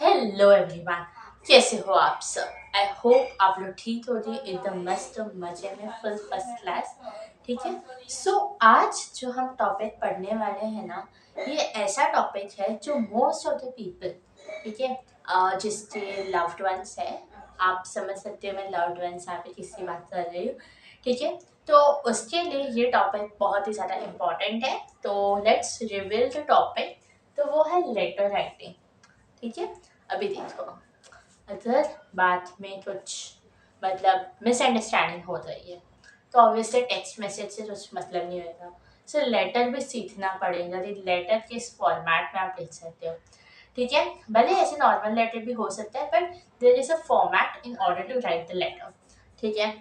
Hello everyone, कैसे हो आप सब। आई होप आप लोग ठीक हो रही एकदम मस्त मजे में फुल फर्स्ट क्लास। ठीक है। आज जो हम टॉपिक पढ़ने वाले हैं ना, ये ऐसा टॉपिक है जो मोस्ट ऑफ द पीपल, ठीक है, जिसके लव्ड वंस है। आप समझ सकते हो मैं लव्ड वंस यहाँ पे किसकी बात कर रही हूँ। ठीक है। तो उसके लिए ये टॉपिक बहुत ही ज़्यादा इम्पोर्टेंट है। तो लेट्स रिवील द टॉपिक। तो वो है लेटर राइटिंग। ठीक है। अभी देखो, अगर बात में कुछ मिसअंडरस्टैंडिंग हो रही है तो ऑब्वियसली टेक्स्ट मैसेज से कुछ मतलब नहीं होगा। सो लेटर भी सीखना पड़ेगा कि लेटर किस फॉर्मेट में आप लिख सकते हो। ठीक है। भले ऐसे नॉर्मल लेटर भी हो सकता है, but there is a format in order to write the letter. ठीक है।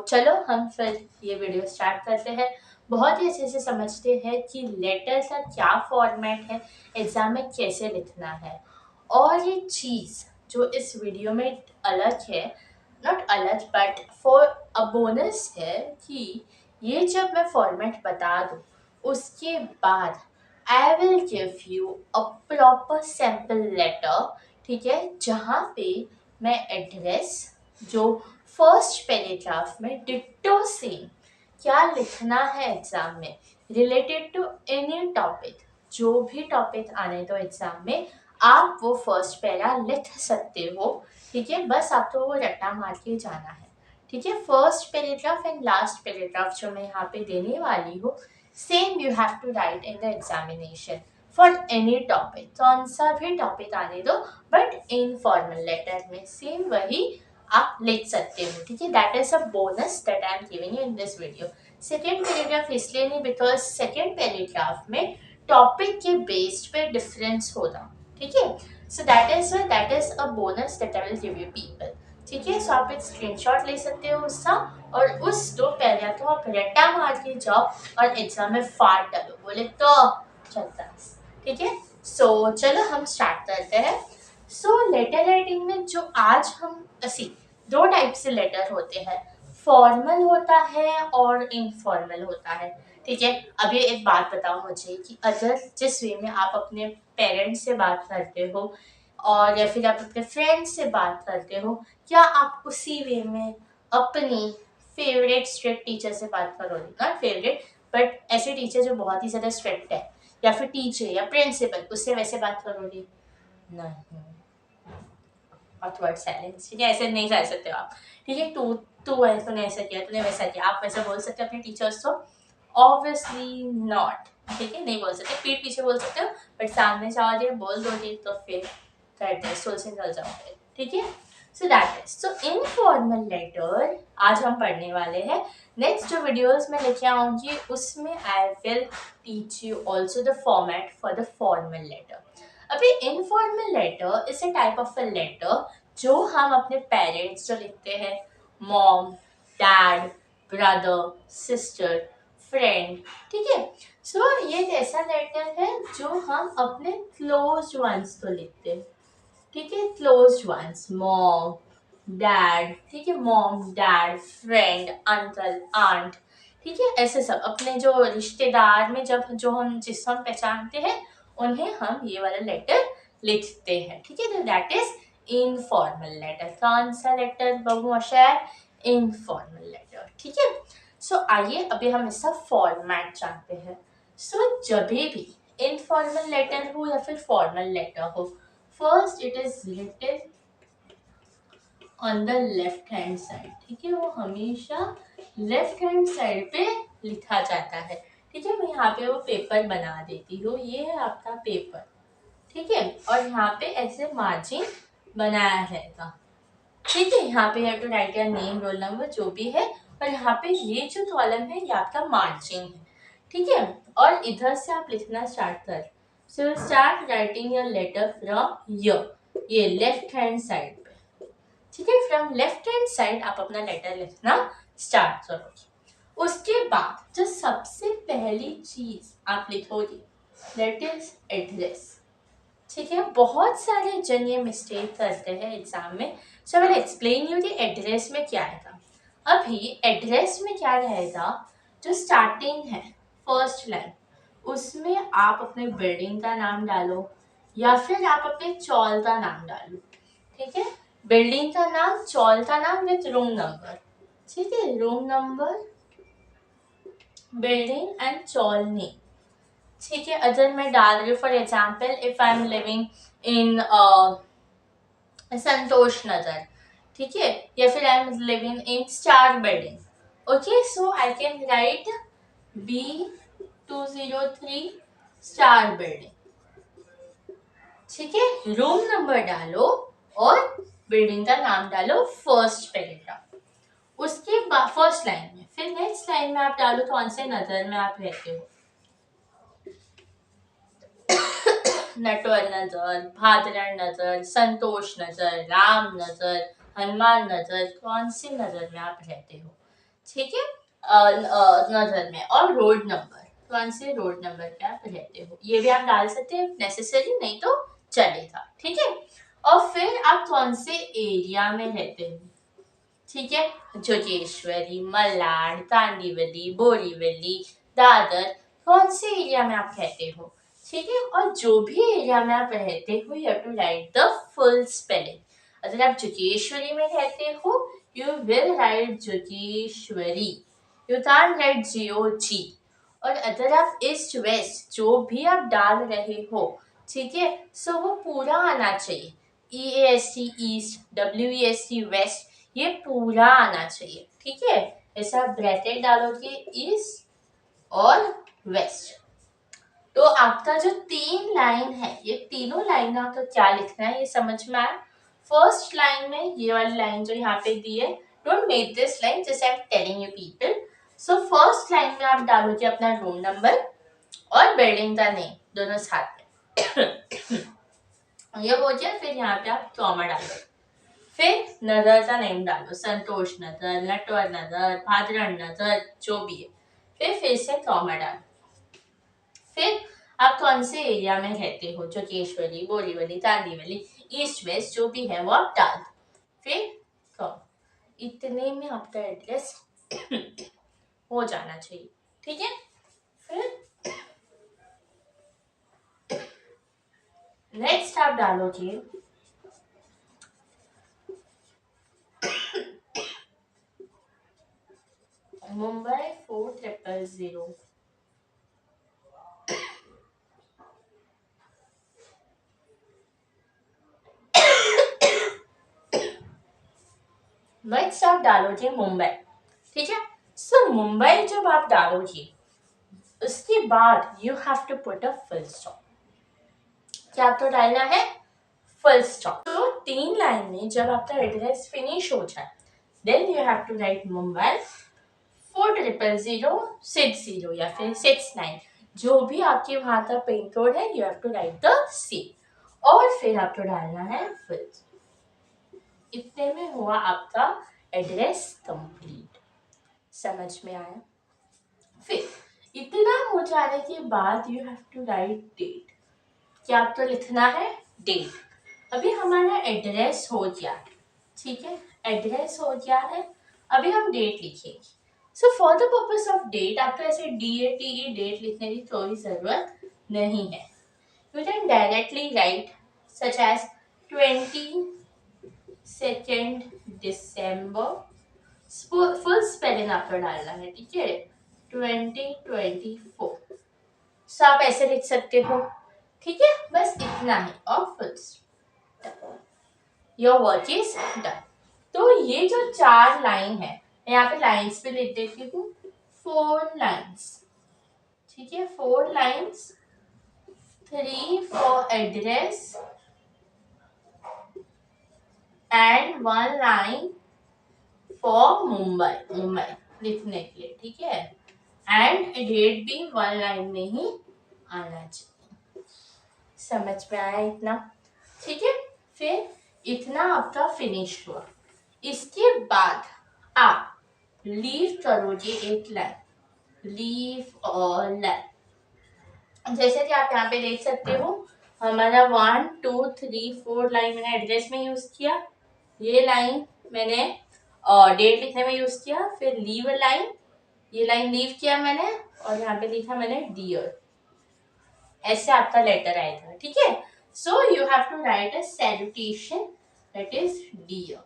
चलो हम फिर ये वीडियो स्टार्ट करते हैं। बहुत ही अच्छे से समझते हैं कि लेटर का क्या फॉर्मेट है, एग्जाम में कैसे लिखना है। और ये चीज़ जो इस वीडियो में अलग है, नॉट अलग बट फॉर अ बोनस है, कि ये जब मैं फॉर्मेट बता दूँ उसके बाद I will give you a proper sample letter. ठीक है। जहाँ पे मैं एड्रेस जो फर्स्ट पैराग्राफ में डिट्टो सेम क्या लिखना है एग्जाम में रिलेटेड टू एनी टॉपिक, जो भी टॉपिक आने दो एग्जाम में, आप वो फर्स्ट पैरा लिख सकते हो। ठीक है। बस आपको वो रट्टा मार के जाना है। ठीक है। First paragraph and last paragraph जो मैं यहाँ पे देने वाली हूँ, same you have to write in the examination for any topic. कौन सा भी टॉपिक आने दो, बट इनफॉर्मल लेटर में सेम वही आप लिख सकते हो। ठीक है। That is a bonus that I am giving you in this video. Second paragraph इसलिए नहीं, बिकॉज सेकेंड पैराग्राफ में टॉपिक के बेस्ड पे डिफरेंस होगा। ठीक है। So that is a bonus that I will give you people. ठीक है। सो आप एक स्क्रीनशॉट ले सकते हो उसका, और उस दो पैराग्राफ को आप रट्टा मार के जाओ और एग्जाम में फाड़ डालो, बोले तो चलता है। ठीक है। चलो हम स्टार्ट करते हैं। लेटर राइटिंग में जो आज हम दो टाइप से लेटर होते हैं, फॉर्मल होता है और इनफॉर्मल होता है। ठीक है। अब ये एक बात बताओ मुझे कि अगर जिस वे में आप अपने पेरेंट्स से बात करते हो और या फिर आप अपने फ्रेंड्स से बात करते हो, क्या आप उसी वे में अपनी फेवरेट स्ट्रिक्ट टीचर से बात करोगे, नॉट फेवरेट बट ऐसे टीचर जो बहुत ही ज़्यादा स्ट्रिक्ट है, या फिर टीचर या प्रिंसिपल, उससे वैसे बात करोगे? नहीं। Awkward silence. ठीक है। ऐसे नहीं कर सकते हो आप। ठीक है। तू तू ऐसा तूने ऐसा किया, तूने वैसा किया, आप वैसा बोल सकते हो अपने टीचर्स को? Obviously not. ठीक है। नहीं बोल सकते, पीठ पीछे बोल सकते हो, बट सामने से आवाज बोल दोगे तो फिर करते सोच से चल जाओगे। ठीक है। सो इनफॉर्मल लेटर आज हम पढ़ने वाले हैं। नेक्स्ट जो वीडियोस में लेके आऊंगी उसमें I will teach you also the format for the formal letter. अभी informal letter is a type of a letter जो हम अपने पेरेंट्स जो लिखते हैं, mom, dad, brother, sister, friend. ठीक है। ये एक ऐसा लेटर है जो हम अपने क्लोज वंस को लिखते हैं। ठीक है। Close ones, mom, dad. ठीक है। Mom, dad, friend, uncle, aunt. ठीक है। ऐसे सब अपने जो रिश्तेदार में जब जो हम जिसको हम पहचानते हैं, उन्हें हम ये वाला लेटर लिखते हैं। ठीक है। तो दैट इज इनफॉर्मल लेटर। कौन सा लेटर बबू शेयर? Informal letter. ठीक है। आइए अभी हम इसका फॉर्मेट जानते हैं। जब भी इनफॉर्मल लेटर हो या फिर फॉर्मल लेटर हो, first it is written on the left hand side. ठीक है। वो हमेशा लेफ्ट हैंड साइड पे लिखा जाता है। ठीक है। मैं यहाँ पे वो पेपर बना देती हूँ, ये है आपका पेपर। ठीक है। और यहाँ पे ऐसे मार्जिन बनाया रहेगा। ठीक है। यहाँ पे have to write your name, roll number, जो भी है। और यहाँ पे ये जो कॉलम है ये आपका मार्जिन है। ठीक है। और इधर से आप लिखना स्टार्ट कर। Start writing your letter from ये लेफ्ट हैंड साइड पे। ठीक है। फ्रॉम लेफ्ट हैंड साइड आप अपना लेटर लिखना स्टार्ट करोगे। उसके बाद जो सबसे पहली चीज आप लिखोगे दैट इज एड्रेस। ठीक है। बहुत सारे जन ये मिस्टेक करते हैं एग्जाम में। सो आई विल एक्सप्लेन यू कि एड्रेस में क्या आएगा। अभी एड्रेस में क्या रहेगा, जो स्टार्टिंग है फर्स्ट लाइन, उसमें आप अपने बिल्डिंग का नाम डालो, या फिर आप अपने चॉल का नाम डालो, ठीक है। बिल्डिंग का नाम, चॉल का नाम विथ रूम नंबर, ठीक है। Room number, building and chawl name, ठीक है। अगर मैं डाल रही हूँ for example if I am living in Santosh Nagar, ठीक है, या फिर I am living in star building, okay. So I can write B203 star building, ठीक है। रूम नंबर डालो और बिल्डिंग का नाम डालो फर्स्ट पैराग्राफ, उसके बाद फर्स्ट लाइन में। फिर नेक्स्ट लाइन में आप डालो कौन से नगर में आप रहते हो, नटवर नगर, भादरण नगर, संतोष नगर, राम नगर, हनुमान नगर, कौन सी नगर में आप रहते हो, ठीक है। नगर में, और रोड नंबर, कौन से रोड नंबर पे आप रहते हो, ये भी आप डाल सकते हैं नेसेसरी, नहीं तो चलेगा, ठीक है। और फिर आप कौन से एरिया में रहते हो, ठीक है। जोगेश्वरी, मलाड, तांडीवली, बोरीवली, दादर, कौन से एरिया में आप रहते हो, ठीक है। और जो भी एरिया में आप रहते हो you have to write the full spelling. अगर आप जोगेश्वरी में रहते हो you will write Jogeshwari, you can't write GOG। और अगर आप ईस्ट वेस्ट जो भी आप डाल रहे हो, ठीक है, सो वो पूरा आना चाहिए। EAST ईस्ट, WEST वेस्ट, ये पूरा आना चाहिए, ठीक है। ऐसा ब्रैकेट डालोगे ईस्ट और वेस्ट। तो आपका जो 3 लाइन है, ये तीनों लाइन आपको क्या लिखना है ये समझ में आया। फर्स्ट लाइन में ये वाली लाइन जो यहाँ पे दी है, don't make this line, just I am telling you people. So first line में आप डालोगे अपना रूम नंबर और बिल्डिंग का नेम दोनों साथ में। ये हो गया। फिर यहाँ पे आप कॉमा डालो, फिर नगर का नेम डालो, संतोष नगर, नटवर नगर, भादरण नगर, जो भी है। फिर से कॉमा डालो। फिर आप कौन से एरिया में रहते हो, जोगेश्वरी, बोरीवली, तांदीवली, ईस्ट वेस्ट, जो भी है वो आप डाल दो। फिर कॉमा, इतने में आपका एड्रेस हो जाना चाहिए, ठीक है। फिर नेक्स्ट आप डालोगे मुंबई 4000। नेक्स्ट आप डालोगे मुंबई, ठीक है। सो मुंबई जब आप डालोगे उसके बाद you have to put a full stop. क्या आपको डालना है? Full stop. तो 3 लाइन में जब आपका एड्रेस फिनिश हो जाए then you have to write Mumbai 400060 या फिर 69, जो भी आपके वहां का पिन कोड है you have to write the C, और फिर आपको डालना है फुल। इतने में हुआ आपका एड्रेस कंप्लीट। समझ में आया? फिर इतना हो जाने के बाद you have to write date. क्या आपको लिखना है? डेट। अभी हमारा एड्रेस हो गया, ठीक है, एड्रेस हो गया है। अभी हम डेट लिखेंगे। So for the purpose of date आपको ऐसे DATE डेट लिखने की कोई जरूरत नहीं है। You can directly write such as 22 December, full spelling आपको डालना है, ठीक है, 2024। सो आप ऐसे लिख सकते हो, ठीक है, बस इतना है। और full your work is done. तो ये जो 4 लाइन है, मैं यहाँ पे लाइन्स पे लिख देती हूँ, 4 लाइन्स, ठीक है, 4 lines, 3 for address and 1 line for Mumbai, Mumbai लिखने के लिए, ठीक है। एंड डेट भी 1 लाइन में ही आना चाहिए। समझ में आया इतना? ठीक है। फिर इतना आपका फिनिश हुआ। इसके बाद आप लीव करोगे एक लाइन, लीव और लाइन। जैसे कि आप यहाँ पे देख सकते हो, हमारा 1 2 3 4 लाइन मैंने एड्रेस में यूज किया, ये लाइन मैंने डेट लिखने में यूज किया, फिर लीव लाइन, ये लाइन लीव किया मैंने, और यहाँ पे लिखा मैंने डियर। ऐसे आपका लेटर आएगा, ठीक है। So you have to write a salutation, that is dear.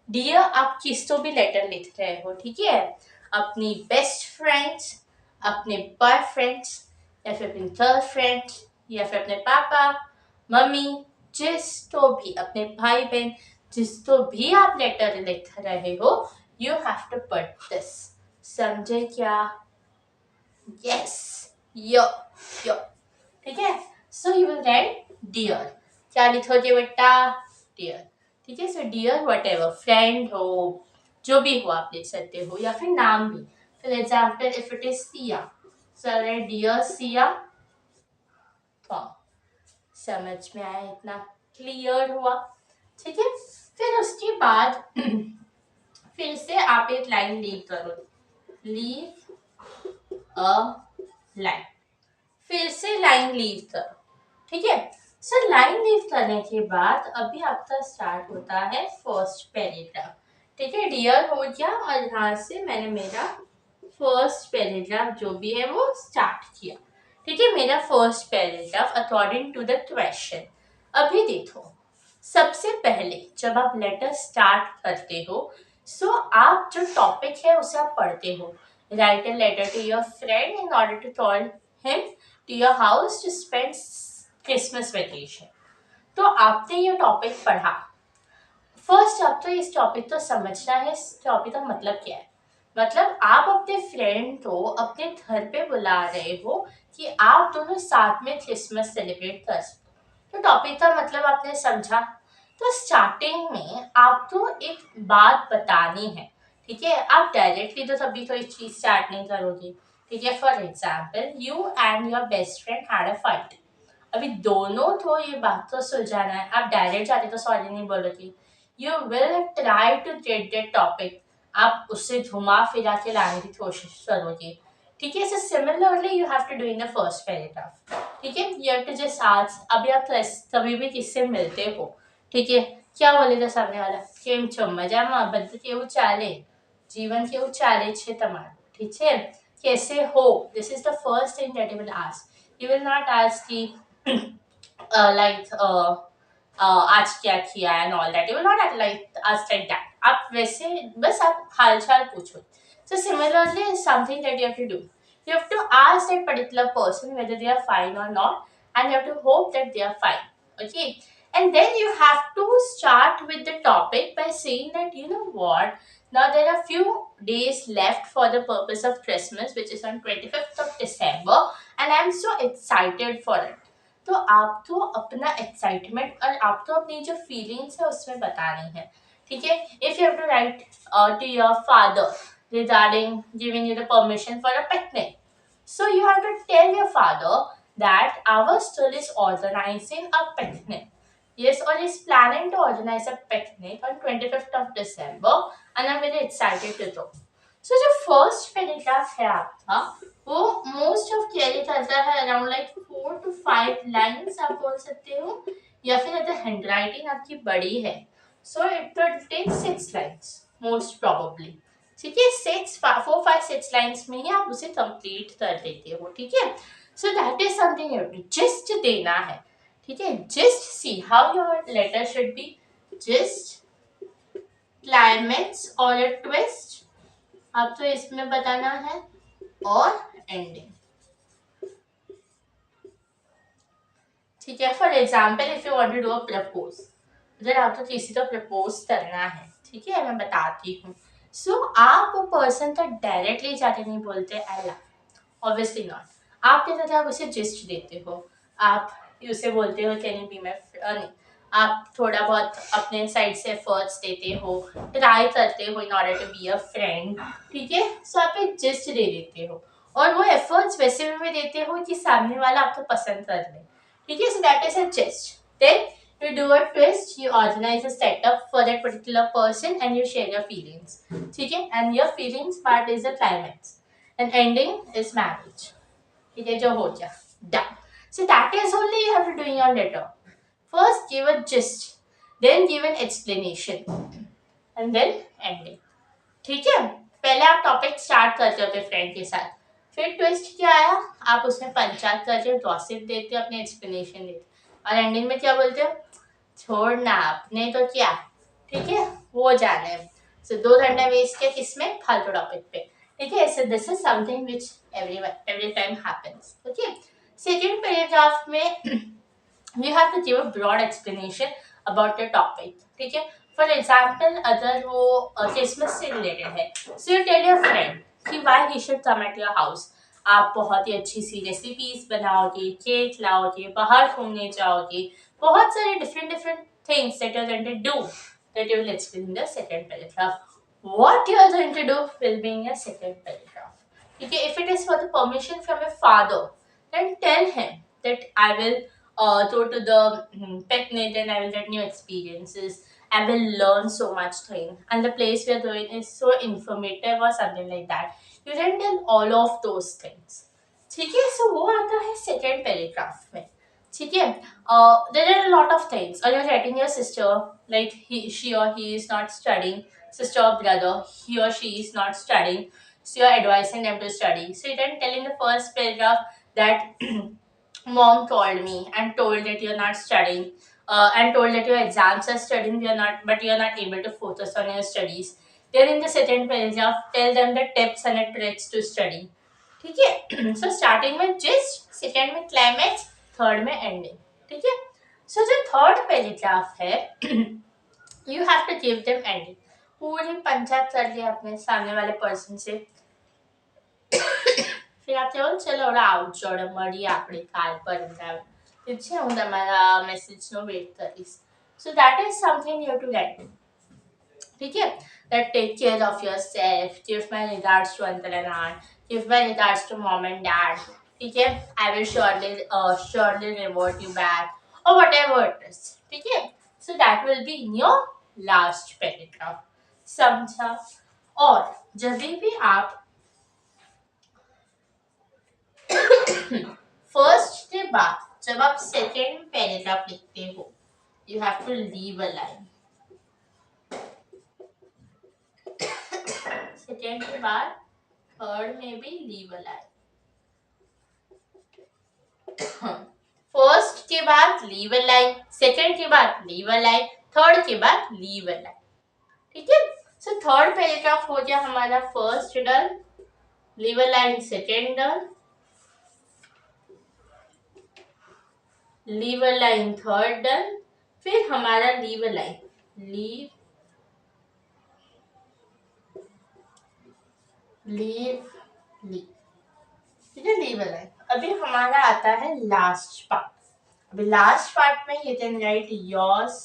Dear आप किस तो भी लेटर लिख रहे हो, ठीक है, अपनी बेस्ट फ्रेंड्स, अपने बॉयफ्रेंड्स, या फिर अपनी गर्लफ्रेंड्स, या फिर अपने पापा मम्मी, जिस तो भी अपने भाई बहन, जिस तो भी आप लेटर लिख रहे हो, you have to put this. समझे क्या? यस, यो यो, ठीक है. So you will write dear. क्या लिखोगे बेटा? डियर. ठीक है. So dear whatever, friend हो, जो भी हो आप लिख सकते हो, या फिर नाम भी. For example if it is Siya, so dear Siya. तो समझ में आया? इतना क्लियर हुआ? ठीक है. फिर उसके बाद फिर से आप एक लाइन लीव करो. Leave a line. फिर से लाइन लीव करो. ठीक है. सो लाइन लीव करने के बाद अभी आपका स्टार्ट होता है फर्स्ट पैराग्राफ. ठीक है. डियर हो गया और यहाँ से मैंने मेरा फर्स्ट पैराग्राफ जो भी है वो स्टार्ट किया. ठीक है. मेरा first paragraph according to the question. अभी देखो, सबसे पहले जब आप लेटर स्टार्ट करते हो, सो आप जो टॉपिक है उसे आप पढ़ते हो. Write a letter to your friend in order to call him to your house to spend Christmas vacation. तो आपने ये टॉपिक पढ़ा. फर्स्ट आपको इस टॉपिक को समझना है. इस टॉपिक का मतलब क्या है? मतलब आप अपने फ्रेंड को अपने घर पे बुला रहे हो कि आप दोनों साथ में क्रिसमस सेलिब्रेट कर सको. तो टॉपिक का मतलब आपने समझा. तो स्टार्टिंग में आपको एक बात बतानी है. ठीक है. आप डायरेक्टली तो सभी कोई चीज स्टार्ट नहीं करोगे. ठीक है. For example, you and your best friend had a fight. अभी दोनों को ये बात तो सुलझाना है. आप डायरेक्ट जाते तो सॉरी नहीं बोलोगे. You will try to get that topic. आप उससे घुमा फिरा के लाने की कोशिश करोगे. ठीक है. So similarly you have to do in the first paragraph. ठीक है. You have to just ask. अभी आप कभी भी किससे मिलते हो, ठीक है, क्या बोलेगा सामने वाला? केम छो, मजाમાં? બધું કેવું ચાલે? जीवन केવું ચાલે છે તમારું? ठीक है. कैसे हो? This is the first thing that you will ask. You will not ask कि लाइक आज क्या किया and all that. You will not like ask like that. आप वैसे बस आप हालचाल पूछो. So similarly, something that you have to do. You have to ask that particular person whether they are fine or not, and you have to hope that they are fine. Okay, and then you have to start with the topic by saying that, you know what, now there are few days left for the purpose of Christmas, which is on 25th of December, and I am so excited for it. तो आपको अपना excitement और आपको अपनी जो feelings है उसमें बतानी है. ठीक है. If you have to write to your father regarding giving you the permission for a picnic, so you have to tell your father that our school is organizing a picnic. Yes, or is planning to organize a picnic on 25th of December, and I'm very excited to go. So जो first paragraph है आपका, वो most of carry करता है around like 4 to 5 lines आप बोल सकते हो, या फिर अगर handwriting आपकी बड़ी है, so it will take 6 lines most probably. ठीक है. 4, 5, 6 लाइन्स में ही आप उसे कंप्लीट कर देते हो. ठीक है. So that is something you have to just देना है. ठीक है. Just see how your letter should be. Just, climax और अ ट्विस्ट आपको इसमें बताना है, और एंडिंग. ठीक है. For example, if you want to do a propose, अगर आपको किसी को प्रपोज करना है, ठीक है, मैं बताती हूँ. सो आप वो पर्सन तक डायरेक्टली जाके नहीं बोलते आई लव, ऑब्वियसली नॉट. आप क्या करते हो? आप उसे जिस्ट देते हो. आप उसे बोलते हो can you be my friend. आप थोड़ा बहुत अपने साइड से एफर्ट्स देते हो, ट्राई करते हो in order to be a friend. ठीक है. सो आप एक जिस्ट दे देते हो, और वो एफर्ट्स वैसे में देते हो कि सामने वाला आपको पसंद कर ले. ठीक है. So that is a gist. Then you do a twist, you organize a setup for that particular person, and you share your feelings. ठीक है. And your feelings part is the climax, and ending is marriage. ठीक है. जो हो गया done. So that is only you have to do in your letter. First give a gist, then give an explanation, and then ending. ठीक है. पहले आप topic start करते हो अपने फ्रेंड के साथ, फिर ट्विस्ट क्या आया, आप उसमें पंचायत करके गॉसिप देते, अपने एक्सप्लेनेशन देते, और एंडिंग में क्या बोलते हो, छोड़ना अपने तो क्या, ठीक है, वो जाने। सो 2 घंटा वेस्ट किया किसमें, फालतू टॉपिक पे, ठीक है। So this is something which every time happens, okay. Second paragraph में you have to give a broad explanation about the topic, ठीक है। फॉर एग्जाम्पल अगर वो क्रिसमस से रिलेटेड है, so you tell your friend कि why he should come at your house। आप बहुत ही अच्छी सी रेसिपीज बनाओगे, केक लाओगे, बाहर घूमने जाओगे, बहुत सारे different different things that you are going to do, that you will explain in the second paragraph. What you are going to do will be in your second paragraph. Okay, if it is for the permission from your father, then tell him that I will go to the picnic and I will get new experiences. I will learn so much thing, and the place we are going is so informative or something like that. You can tell all of those things. ठीक है, so वो आता है second paragraph में, ठीक है। There are a lot of things. Or you're writing your sister, like she or he is not studying, sister or brother, he or she is not studying, so you're advising them to study. So you can tell in the first paragraph that mom called me and told that you're not studying, and told that your exams are studying, but you're not able to focus on your studies. Then in the second paragraph, tell them the tips and the tricks to study. ठीक है। So starting में gist, second में climax, third में ending, ठीक है। So जो third paragraph है, you have to give them ending. पूरी पंचायत कर लिया अपने सामने वाले पर्सन से, फिर आप कहो चलो આવજો મળીએ આપણે કાલ પર, ઠીક છે, હું તમારા મેસેજનો વેટ કરીશ। So that is something you to write, ठीक है। That take care of yourself, give my regards to uncle and aunt, give my regards to mom and dad, ठीक है। I will surely reward you back, or whatever it is, ठीक है। So that will be in your last paragraph, समझा। और जब भी आप first के बाद जब आप सेकेंड पैराग्राफ लिखते हो, you have to leave a line। Second के बाद थर्ड में भी लीव अ लाइन, फर्स्ट के बाद लीव अ लाइन, सेकेंड के बाद लीव अ लाइन, थर्ड के बाद लीव अ लाइन, ठीक है। सो थर्ड पैराग्राफ हो गया हमारा first done, leave a line second done, leave a line third done, फिर हमारा लीव अ लाइन, लीव ठीक है, लीव अ लाइन। अभी हमारा आता है लास्ट पार्ट। अभी लास्ट पार्ट में you can right yours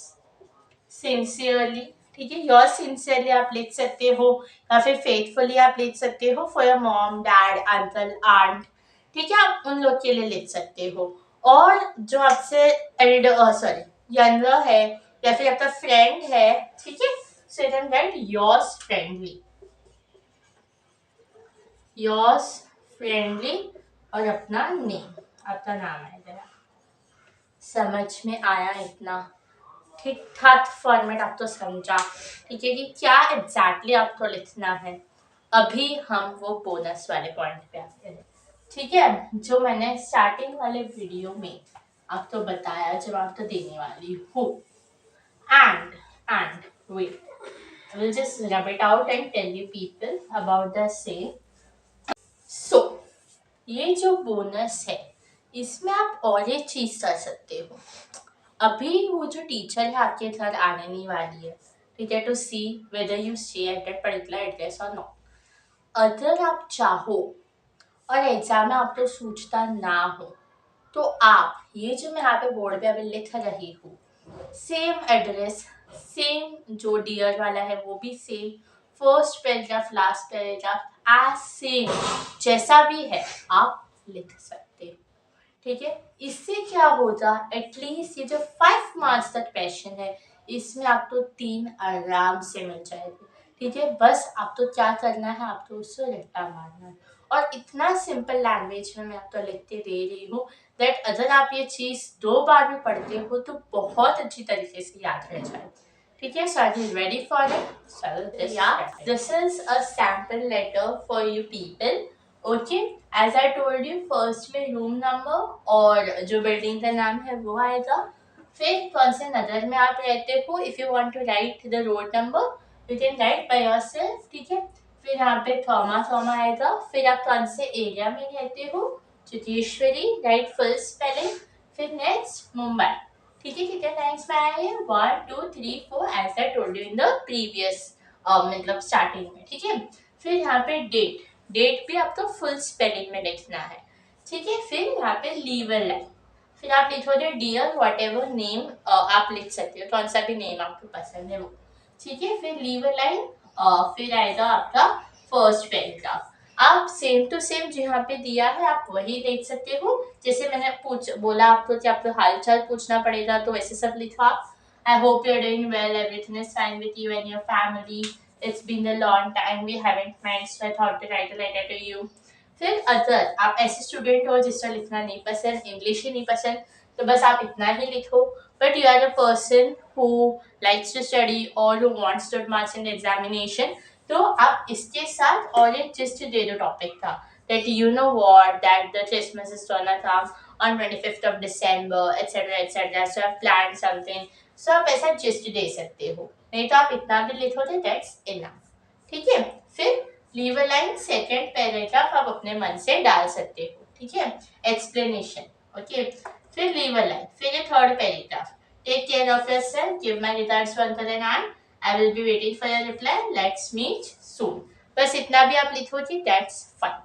sincerely, ठीक है। योर्स सिंसियरली आप लिख सकते हो, या फिर फेथफुली आप लिख सकते हो, for your mom dad uncle aunt, ठीक है, आप उन लोग के लिए लिख सकते हो। और जो आपसे यंगर है या फिर आपका फ्रेंड है, ठीक है, so you can right yours friendly, yours friendly, और अपना नेम, आपका नाम है जरा। समझ में आया इतना? ठीक ठाक फॉर्मेट आप तो समझा, ठीक है, कि क्या एग्जैक्टली आपको लिखना है। अभी हम वो बोनस वाले पॉइंट पे आते हैं, ठीक है, जो मैंने स्टार्टिंग वाले वीडियो में आपको बताया, जब आपको देने वाली हूँ। And wait, I will just rub it out and tell you people about the same. So, ये जो बोनस है, इसमें आप और एक चीज कर सकते हो। अभी वो जो टीचर है आपके घर आने नहीं वाली है, ठीक है, to see whether you stay at that particular address और नॉट। अगर आप चाहो और एग्जाम में आपको सूझता ना हो, तो आप ये जो मैं यहाँ पे बोर्ड पे अभी लिख रही हूँ, सेम एड्रेस, सेम जो डियर वाला है वो भी same, first paragraph last paragraph as same, जैसा भी है आप लिख सकते हो, ठीक है। इससे क्या होगा, एटलीस्ट ये जो 5 मार्क्स का क्वेश्चन है, इसमें आपको 3 आराम से मिल जाएगी, ठीक है। बस आपको क्या करना है, आपको उससे रट्टा मारना है। और इतना सिंपल लैंग्वेज में मैं आपको लिखते दे रही हूँ दैट अगर आप ये चीज़ 2 बार भी पढ़ते हो तो बहुत अच्छी तरीके से याद रह जाए, ठीक है। So are you ready for it? This is a sample letter for you people okay, as I told you first में रूम नंबर और जो बिल्डिंग का नाम है वो आएगा। फिर कौन से नगर में आप रहते हो, if you want to write the road number you can write by yourself, ठीक है। फिर यहाँ पे थॉमा आएगा। फिर आप कौन से एरिया में रहते हो, चितेश्वरी, राइट फुल स्पेलिंग। फिर नेक्स्ट मुंबई, ठीक है। कितने लाइन्स में आए हैं, 1 2 3 4 as I told you in the previous मतलब स्टार्टिंग में, ठीक है। फिर यहाँ पे डेट भी आपको फुल स्पेलिंग में लिखना है, ठीक है। फिर यहाँ पे लीवर लाइन, फिर आप लिखोगे डियर वॉट एवर नेम आप लिख सकते हो, कौन सा भी नेम आपको पसंद है वो, ठीक है। फिर लीवर लाइन, फिर आएगा आपका फर्स्ट पैराग्राफ। आप सेम टू सेम जो यहाँ पे दिया है आप वही देख सकते हो। जैसे मैंने बोला आपको कि आपको हाल चाल पूछना पड़ेगा, तो वैसे सब लिखो आप। I hope you're doing well. Everything is fine with you and your family. It's been a long time we haven't met, so I thought to write a letter to you. फिर अदर, आप ऐसे student हो जिसका लिखना नहीं पसंद, English ही नहीं पसंद, तो बस आप इतना ही लिखो। But you are a person who likes to study और who wants to marks in examination, तो आप इसके साथ और एक जिस्ट दे दो टॉपिक का, that you know what that the Christmas is gonna come on 25th of December etc. so I've planned something, so आप ऐसा जिस्ट दे सकते हो। नहीं तो आप इतना भी लिखोगे दैट्स इनफ, ठीक है। फिर लीवर लाइन सेकेंड पैराग्राफ आप अपने मन से डाल सकते हो, ठीक है, एक्सप्लेनेशन, ओके। फिर लीवर लाइन, फिर ये third paragraph, take care of yourself, give my regards to uncle and aunt, I will be waiting for your reply, let's meet soon. बस इतना भी आप लिखोगे दैट्स फाइन,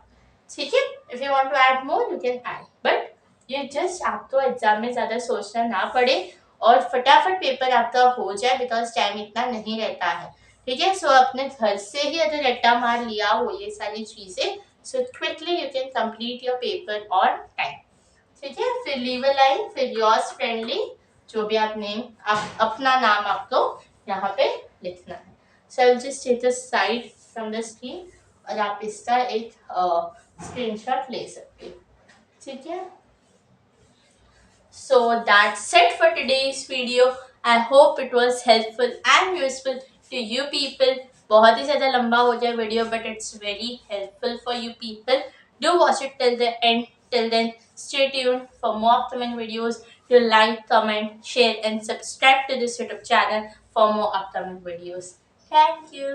ठीक है। If you want to add more you can add, but ये just आपको exam में ज्यादा सोचना ना पड़े और फटाफट पेपर आपका हो जाए, बिकॉज टाइम इतना नहीं रहता है, ठीक है। सो अपने घर से ही अगर रट्टा मार लिया हो ये सारी चीजें, so quickly you can complete your paper on time, ठीक है। फिर लीवर लाइन, फिर योर्स फ्रेंडली, जो भी आप नेम, आप अपना नाम आपको यहाँ पे लिखना है। So I will just take the side from the screen और आप इसका एक स्क्रीनशॉट ले सकते हो, ठीक है। So that's it for today's video. I hope it was helpful and useful to you people. बहुत ही ज़्यादा लंबा हो जाए video, but it's very helpful for you people. Do watch it till the end. Till then, stay tuned for more upcoming videos. Do like, comment, share and subscribe to this YouTube channel for more upcoming videos. Thank you.